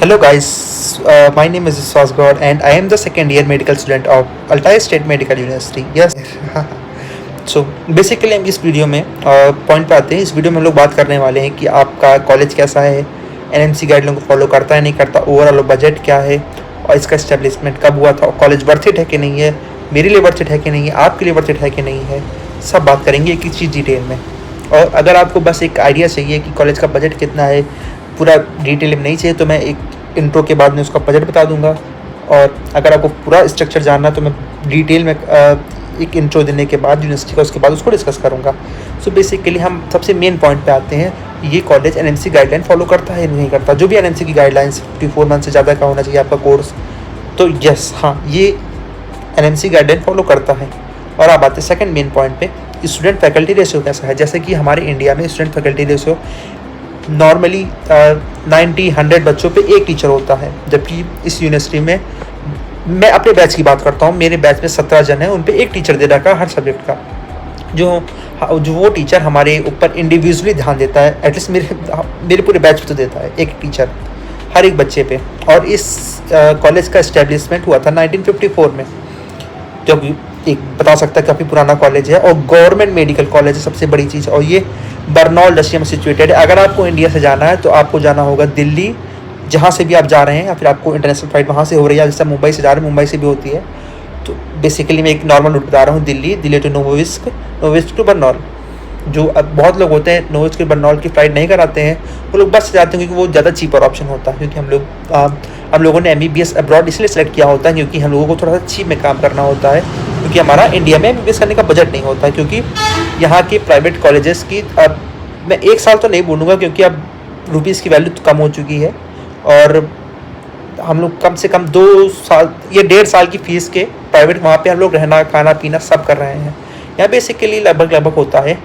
Hello guys, my name is Swas God and I am the second year medical student of Altai State Medical University. Yes. So basically हम इस video में point पे आते हैं। इस video में हम लोग बात करने वाले हैं कि आपका कॉलेज कैसा है, एनएमसी गाइडलाइन को फॉलो करता है नहीं करता, ओवरऑल बजट क्या है और इसका इस्टेब्लिशमेंट कब हुआ था, कॉलेज वर्थ इट है कि नहीं है, मेरे लिए वर्थ इट है कि नहीं है, आपके लिए वर्थ इट है कि नहीं है, सब बात करेंगे एक एक चीज़ डिटेल में। और अगर आपको बस एक आइडिया चाहिए कि कॉलेज का बजट कितना है, पूरा डिटेल में नहीं चाहिए तो मैं एक इंट्रो के बाद में उसका बजट बता दूंगा। और अगर आपको पूरा स्ट्रक्चर जानना है तो मैं डिटेल में एक इंट्रो देने के बाद यूनिवर्सिटी का उसके बाद उसको डिस्कस करूंगा। सो बेसिकली हम सबसे मेन पॉइंट पे आते हैं, ये कॉलेज एनएमसी गाइडलाइन फॉलो करता है नहीं करता। जो भी एनएमसी की गाइडलाइंस 54 मंथ से ज़्यादा का होना चाहिए आपका कोर्स, तो यस हाँ ये एनएमसी गाइडलाइन फॉलो करता है। और आप आते हैं सेकेंड मेन पॉइंट पे, स्टूडेंट फैकल्टी रेशियो कैसा है। जैसे कि हमारे इंडिया में स्टूडेंट फैकल्टी रेशियो नॉर्मली 90-100 बच्चों पे एक टीचर होता है, जबकि इस यूनिवर्सिटी में मैं अपने बैच की बात करता हूँ, मेरे बैच में 17 जन हैं, उन पे एक टीचर दे रखा है हर सब्जेक्ट का। जो वो टीचर हमारे ऊपर इंडिविजुअली ध्यान देता है, एटलीस्ट मेरे पूरे बैच पे तो देता है एक टीचर हर एक बच्चे पे। और इस कॉलेज का इस्टेब्लिशमेंट हुआ था 1954 में, जो एक बता सकता है काफ़ी पुराना कॉलेज है और गवर्नमेंट मेडिकल कॉलेज है सबसे बड़ी चीज़। और ये बर्नौल रशिया में सिचुएटेड है। अगर आपको इंडिया से जाना है तो आपको जाना होगा दिल्ली, जहाँ से भी आप जा रहे हैं, या फिर आपको इंटरनेशनल फ्लाइट वहाँ से हो रही है, जैसे मुंबई से जा रहे हैं मुंबई से भी होती है। तो बेसिकली मैं एक नॉर्मल रूट बता रहा हूँ, दिल्ली टू नोवोविस्क, नोवोविस्क टू बर्नौल। जो अब बहुत लोग होते हैं नोवोविस्क टू बर्नौल की फ़्लाइट नहीं कराते हैं, वो लोग बस से जाते हैं क्योंकि वो ज़्यादा चीपर ऑप्शन होता है। क्योंकि हम लोगों ने MBBS अब्रॉड इसलिए सेलेक्ट किया होता है क्योंकि हम लोगों को थोड़ा सा चीप में काम करना होता है, क्योंकि हमारा इंडिया में MBBS करने का बजट नहीं होता है। क्योंकि यहाँ के प्राइवेट कॉलेजेस की अब मैं 1 साल तो नहीं बोलूँगा क्योंकि अब रुपीज़ की वैल्यू कम हो चुकी है, और हम लोग कम से कम 2 साल या 1.5 साल की फ़ीस के प्राइवेट वहाँ पे हम लोग रहना खाना पीना सब कर रहे हैं। यहाँ बेसिकली लगभग होता है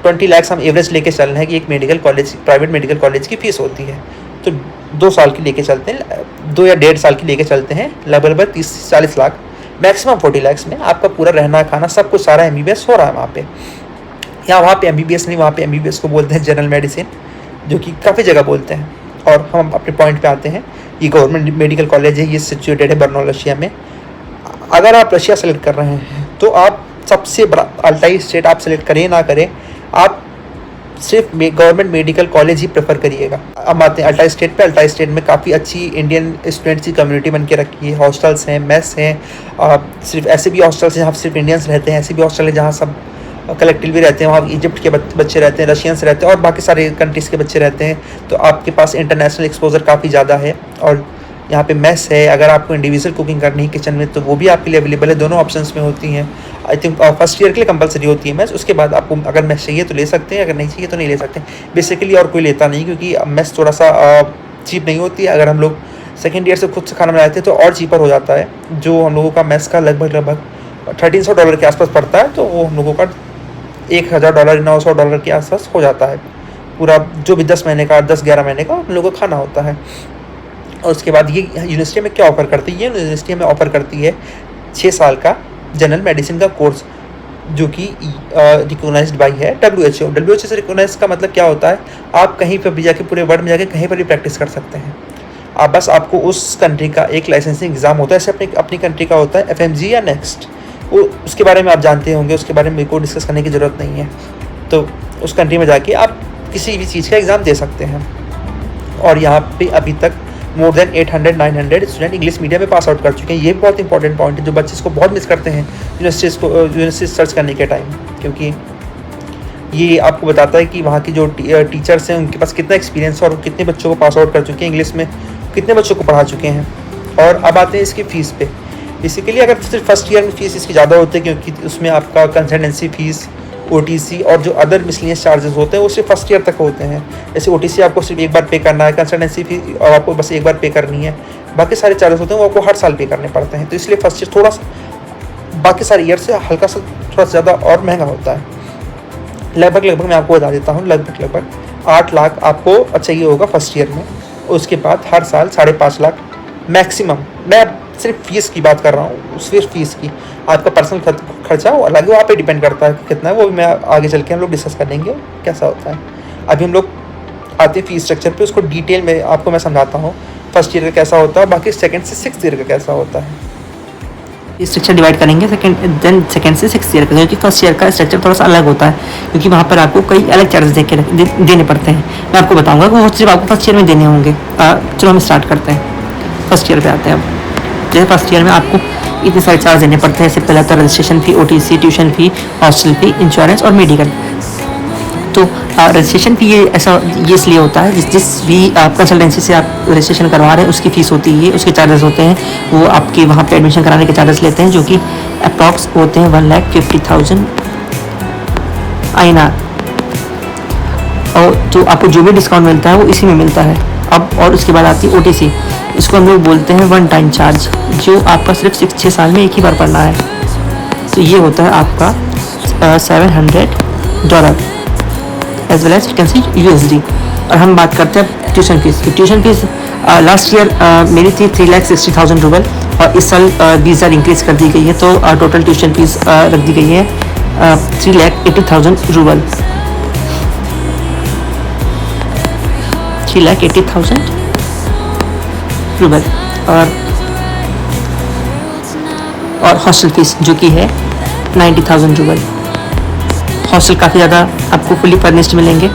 20 लाख हम एवरेज लेके चल रहे हैं कि एक medical college, private medical college की फ़ीस होती है। तो 2 साल की लेके चलते हैं, 2 या 1.5 साल की लेके चलते हैं, लगभग 30-40 लाख, मैक्सिमम 40 लाख में आपका पूरा रहना खाना सब कुछ सारा MBBS हो रहा है वहाँ पे। यहाँ वहाँ पे MBBS नहीं, वहाँ पे MBBS को बोलते हैं जनरल मेडिसिन, जो कि काफ़ी जगह बोलते हैं। और हम अपने पॉइंट पे आते हैं, ये गवर्नमेंट मेडिकल कॉलेज है, ये सिचुएटेड है बर्नौल रशिया में। अगर आप रशिया सेलेक्ट कर रहे हैं तो आप सबसे बड़ा अल्टाई स्टेट आप सेलेक्ट करें ना करें, आप सिर्फ गवर्नमेंट मेडिकल कॉलेज ही प्रेफर करिएगा। अब आते हैं अल्टाई स्टेट पे। अल्टाई स्टेट में काफ़ी अच्छी इंडियन स्टूडेंट्स की कम्युनिटी बन के रखी है, हॉस्टल्स हैं, मेस हैं, सिर्फ ऐसे भी हॉस्टल्स हैं जहाँ सिर्फ इंडियंस रहते हैं, ऐसे भी हॉस्टल है जहाँ सब कलेक्टिवली रहते हैं, वहाँ इजिप्ट के बच्चे रहते हैं, रशियंस रहते हैं और बाकी सारे कंट्रीज़ के बच्चे रहते हैं। तो आपके पास इंटरनेशनल एक्सपोजर काफ़ी ज़्यादा है। और यहाँ पे मेस है, अगर आपको इंडिविजुअल कुकिंग करनी है किचन में तो वो भी आपके लिए अवेलेबल है, दोनों ऑप्शंस में होती हैं। आई थिंक फर्स्ट ईयर के लिए कंपलसरी होती है मेस, उसके बाद आपको अगर मेस चाहिए तो ले सकते हैं, अगर नहीं चाहिए तो नहीं ले सकते। बेसिकली और कोई लेता नहीं, क्योंकि मेस थोड़ा सा चीप नहीं होती है। अगर हम लोग सेकेंड ईयर से खुद से खाना बनाते हैं तो और चीपर हो जाता है। जो हम लोगों का मेस का लगभग $1300 के आसपास पड़ता है, तो वो हम लोगों का $1000 $900 के आसपास हो जाता है पूरा, जो भी 10 महीने का 10-11 महीने का हम लोगों को खाना होता है। और उसके बाद ये यूनिवर्सिटी में क्या ऑफ़र करती है, ये यूनिवर्सिटी हमें ऑफ़र करती है 6 साल का जनरल मेडिसिन का कोर्स, जो कि रिकोगनाइज्ड बाई है WHO से। रिकोगनाइज का मतलब क्या होता है, आप कहीं पर भी जाके पूरे वर्ल्ड में जाके कहीं पर भी प्रैक्टिस कर सकते हैं। आप बस आपको उस कंट्री का एक लाइसेंसिंग एग्ज़ाम होता है, जैसे अपनी कंट्री का होता है FMG या नेक्स्ट, वो उसके बारे में आप जानते होंगे, उसके बारे में मेरे को डिस्कस करने की ज़रूरत नहीं है। तो उस कंट्री में जाके आप किसी भी चीज़ का एग्ज़ाम दे सकते हैं। और यहाँ पे अभी तक more than 800-900 student English medium में पास आउट कर चुके हैं। ये बहुत इंपॉर्टेंट पॉइंट है, जो बच्चे इसको बहुत मिस करते हैं यूनिवर्सिटी सर्च करने के टाइम, क्योंकि ये आपको बताता है कि वहाँ की जो टीचर्स हैं उनके पास कितना एक्सपीरियंस है और कितने बच्चों को पास आउट कर चुके हैं इंग्लिश में, कितने बच्चों को पढ़ा चुके हैं। और अब आते हैं इसकी फ़ीस पे। बेसिकली अगर सिर्फ फर्स्ट ईयर में फ़ीस इसकी ज़्यादा होती है, क्योंकि उसमें आपका कंसल्टेंसी फ़ीस, OTC और जो अदर मिसलिनियस चार्जेस होते हैं वो सिर्फ फर्स्ट ईयर तक होते हैं। जैसे OTC आपको सिर्फ एक बार पे करना है, कंसल्टेंसी फ़ी और आपको बस एक बार पे करनी है, बाकी सारे चार्जेस होते हैं वो आपको हर साल पे करने पड़ते हैं। तो इसलिए फर्स्ट ईयर थोड़ा सा बाकी सारे ईयर से हल्का सा थोड़ा सा ज़्यादा और महंगा होता है। लगभग मैं आपको बता देता हूँ, लगभग 8 लाख आपको चाहिए होगा फर्स्ट ईयर में। उसके बाद हर साल 5.5 लाख मैक्सिमम। मैं सिर्फ फ़ीस की बात कर रहा हूँ, सिर्फ फ़ीस की। आपका पर्सनल खर्चा वो अलग है, वहाँ पे डिपेंड करता है कि कितना है, वो भी मैं आगे चल के हम लोग डिस्कस कर लेंगे कैसा होता है। अभी हम लोग आते हैं फ़ीस स्ट्रक्चर पे, उसको डिटेल में आपको मैं समझाता हूँ। फर्स्ट ईयर का कैसा होता है, बाकी सेकंड से सिक्स ईयर का कैसा होता है। ये स्ट्रक्चर डिवाइड करेंगे सेकंड से सिक्स ईयर का, क्योंकि फर्स्ट ईयर का स्ट्रक्चर थोड़ा सा अलग होता है, क्योंकि वहाँ पर आपको कई अलग चार्जेस देने पड़ते हैं। मैं आपको बताऊंगा कि वो सिर्फ आपको फर्स्ट ईयर में देने होंगे। चलो हम स्टार्ट करते हैं, फर्स्ट ईयर पे आते हैं। अब जैसे फर्स्ट ईयर में आपको इतने सारे चार्ज देने पड़ते हैं। इससे पहले आता है रजिस्ट्रेशन फ़ी, OTC, tuition fee, hostel fee, insurance और मेडिकल। तो रजिस्ट्रेशन फ़ी ये ऐसा ये इसलिए होता है जिस भी कंसल्टेंसी से आप रजिस्ट्रेशन करवा रहे हैं उसकी फ़ीस होती है, उसके चार्जेस होते हैं, वो आपके वहाँ पे एडमिशन कराने के चार्जेस लेते हैं, जो कि अप्रॉक्स होते हैं 1,50,000 INR। और तो आपको जो भी डिस्काउंट मिलता है वो इसी में मिलता है। अब और उसके बाद आती है OTC, इसको हम लोग बोलते हैं वन टाइम चार्ज, जो आपका सिर्फ 6 साल में एक ही बार पड़ना है। तो ये होता है आपका $700 as well as you can see USD। और हम बात करते हैं ट्यूशन फीस की। ट्यूशन फीस लास्ट ईयर मेरी थी 3,60,000 रूबल, और इस साल 20,000 इंक्रीज कर दी गई है, तो टोटल ट्यूशन फीस रख दी गई है 3,80,000 रूबल। 3,80,000 रूबल। और हॉस्टल फीस जो कि है 90,000 रूबल। हॉस्टल काफ़ी ज़्यादा आपको फुली फर्निश्ड मिलेंगे।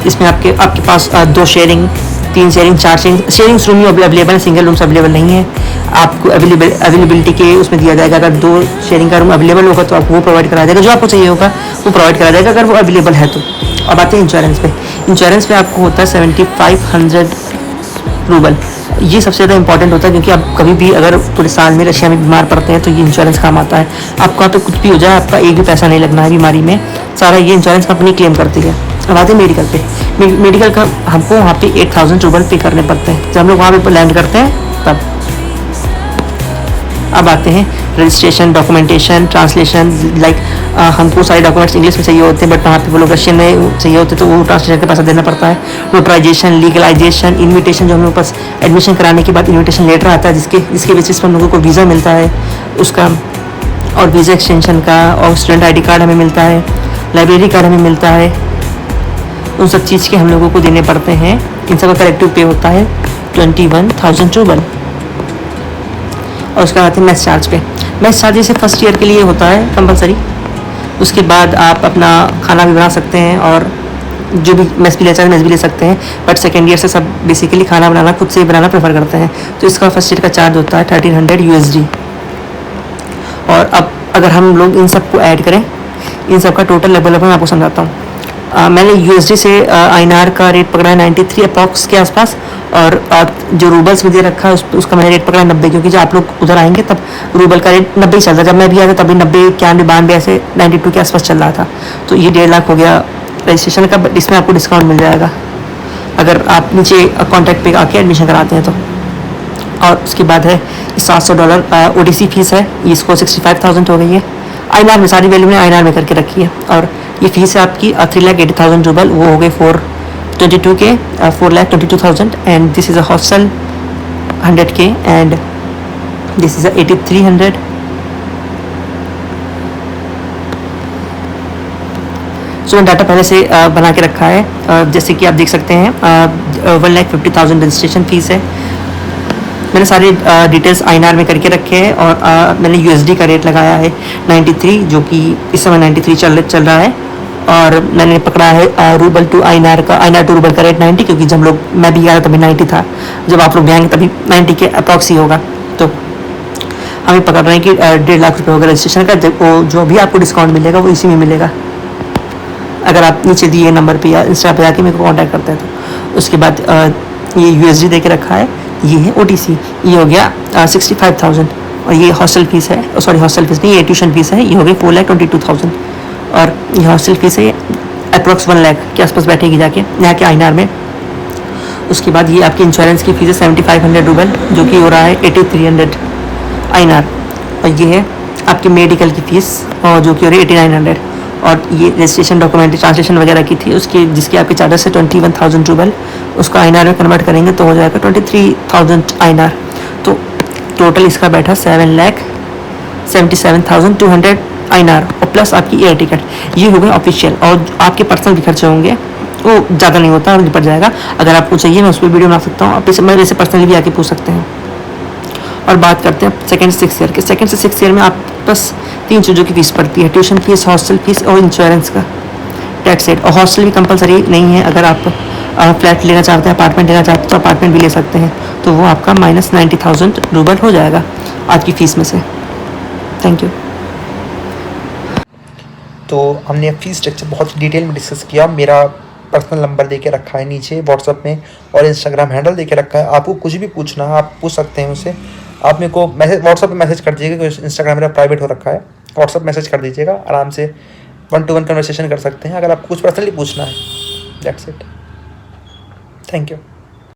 इसमें आपके पास 2 शेयरिंग, 3 शेयरिंग, 4 शेयरिंग रूम ही अवेलेबल है, सिंगल रूम्स अवेलेबल नहीं है। आपको अवेलेबिलिटी के उसमें दिया जाएगा, अगर 2 शेयरिंग का रूम अवेलेबल होगा तो आपको वो प्रोवाइड कराया जाएगा, जो आपको चाहिए होगा वो प्रोवाइड कराया जाएगा अगर वो अवेलेबल है तो। अब आते हैं इंश्योरेंस पे। इंश्योरेंस पे आपको होता है 7,500 रूबल। ये सबसे ज़्यादा इंपॉर्टेंट होता है, क्योंकि आप कभी भी अगर पूरे साल में रशिया में बीमार पड़ते हैं तो ये इंश्योरेंस काम आता है। आपको यहाँ पे कुछ भी हो जाए, आपका एक भी पैसा नहीं लगना है बीमारी में, सारा ये इंश्योरेंस कंपनी क्लेम करती है। अब आते हैं मेडिकल पे। मेडिकल का हमको वहाँ पे 8,000 रूबल पे करने पड़ते हैं जब हम लोग वहाँ पे लैंड करते हैं तब। अब आते हैं रजिस्ट्रेशन, डॉक्यूमेंटेशन, ट्रांसलेशन। लाइक हमको सारे डॉक्यूमेंट्स इंग्लिश में चाहिए होते हैं, बट वहाँ पे वो लोग रशियन में चाहिए होते हैं, तो वो ट्रांसलेशन का पैसा देना पड़ता है। नोटराइजेशन, लीगलाइजेशन, इन्विटेशन, जो हम लोग पास एडमिशन कराने के बाद इन्विटेशन लेटर आता है, जिसके बेसिस पर हम लोगों को वीज़ा मिलता है उसका, और वीज़ा एक्सटेंशन का, और स्टूडेंट ID कार्ड हमें मिलता है, लाइब्रेरी कार्ड हमें मिलता है। उन सब चीज़ के हम लोगों को देने पड़ते हैं। इन सब का कलेक्टिव पे होता है 21,000 रूबल। और उसके बाद आते हैं मेस चार्ज पे। मेस चार्ज जैसे फर्स्ट ईयर के लिए होता है कंपलसरी, उसके बाद आप अपना खाना भी बना सकते हैं, और जो भी मेस भी ले चाहे मेस भी ले सकते हैं, बट सेकेंड ईयर से सब बेसिकली खाना बनाना खुद से बनाना प्रेफर करते हैं। तो इसका फर्स्ट ईयर का चार्ज होता है 1,300 USD। और अब अगर हम लोग इन सब को ऐड करें, इन सब का टोटल लेवल मैं आपको समझाता हूँ। मैंने USD से INR का रेट पकड़ा है 93 अप्रॉक्स के आसपास, और जो रूबल्स में दे रखा है उसका मैंने रेट पकड़ा है 90, क्योंकि जब आप लोग उधर आएंगे तब रूबल का रेट 90 ही चल रहा था। जब मैं भी आया था तभी 90, 91, 92 ऐसे 92 के आसपास चल रहा था। तो ये 1.5 लाख हो गया रजिस्ट्रेशन का, बट इसमें आपको डिस्काउंट मिल जाएगा अगर आप नीचे कॉन्टैक्ट पे आके एडमिशन कराते हैं तो। और उसके बाद है $700 OTC फीस है, इसको 65,000 हो गई है। INR में सारी वैल्यू ने INR में करके रखी है। और ये फीस है आपकी 3,80,000 रूबल, वो हो गए 422 के 4,22,000। And this is a hostel 100K, and this is a 8,300। So data पहले से बना के रखा है, जैसे कि आप देख सकते हैं 1,50,000 रजिस्ट्रेशन फीस है। मैंने सारे डिटेल्स INR में करके रखे हैं, और मैंने USD का रेट लगाया है 93, जो कि इस समय 93 चल रहा है। और मैंने पकड़ा है रूबल टू INR का, INR टू रूबल का रेट 90, क्योंकि जब लोग मैं भी आया तभी 90 था, जब आप लोग भी आएंगे तभी 90 के अप्रॉक्स ही होगा। तो हमें पकड़ रहे हैं कि 1.5 लाख रुपये होगा रजिस्ट्रेशन का। जो भी आपको डिस्काउंट मिलेगा वो इसी में मिलेगा, अगर आप नीचे दिए नंबर पे या इंस्टा पे आके मेरे को कॉन्टैक्ट करते हैं तो। उसके बाद ये USD दे के रखा है, ये है OTC, ये हो गया 65,000। और ये हॉस्टल फीस है, सॉरी हॉस्टल फीस नहीं, ये ट्यूशन फीस है, ये हो गई 4,22,000। और ये हॉस्टल फीस है अप्रॉक्स 1 लाख के आसपास बैठेगी जाके यहाँ के INR में। उसके बाद ये आपकी इंश्योरेंस की फीस है 7,500 रूबल, जो कि हो रहा है 8,300 INR। और ये है आपकी मेडिकल की फ़ीस, और जो कि हो रही है 8,900। और ये रजिस्ट्रेशन, डॉक्यूमेंट, ट्रांसलेशन वगैरह की थी, उसकी जिसके आपके चार्जेस है 21,000 रूबल, उसको INR में कन्वर्ट करेंगे तो हो जाएगा 23,000 INR। तो टोटल इसका बैठा 7,77,200 INR, और प्लस आपकी एयर टिकट। ये हो गए ऑफिशियल, और आपके पर्सनल भी खर्चे होंगे वो ज़्यादा नहीं होता, निपट जाएगा। अगर आपको चाहिए मैं उस पर वीडियो बना सकता हूँ, आप मैं वैसे पर्सनली भी आके पूछ सकते हैं। और बात करते हैं सेकंड से 6 ईयर के। सेकंड से 6 ईयर में आप बस 3 चीज़ों की फीस पड़ती है, ट्यूशन फीस, हॉस्टल फीस और इंश्योरेंस का, टैक्स रेट। और हॉस्टल भी कंपलसरी नहीं है, अगर आप फ्लैट लेना चाहते हैं, अपार्टमेंट लेना चाहते हैं तो अपार्टमेंट भी ले सकते हैं, तो वो आपका -90,000 रूबल हो जाएगा आपकी फ़ीस में से। Thank you. तो हमने फीस स्ट्रक्चर बहुत डिटेल में डिस्कस किया। मेरा पर्सनल नंबर दे के रखा है नीचे व्हाट्सअप में, और इंस्टाग्राम हैंडल दे के रखा है। आपको कुछ भी पूछना है आप पूछ सकते हैं मुझसे। आप मेरे को मैसेज व्हाट्सअप पे मैसेज कर दीजिएगा, क्योंकि इंस्टाग्राम मेरा प्राइवेट हो रखा है। व्हाट्सअप मैसेज कर दीजिएगा, आराम से 1-to-1 कन्वर्सेशन कर सकते हैं अगर आपको कुछ पर्सनली पूछना है। That's it. Thank you.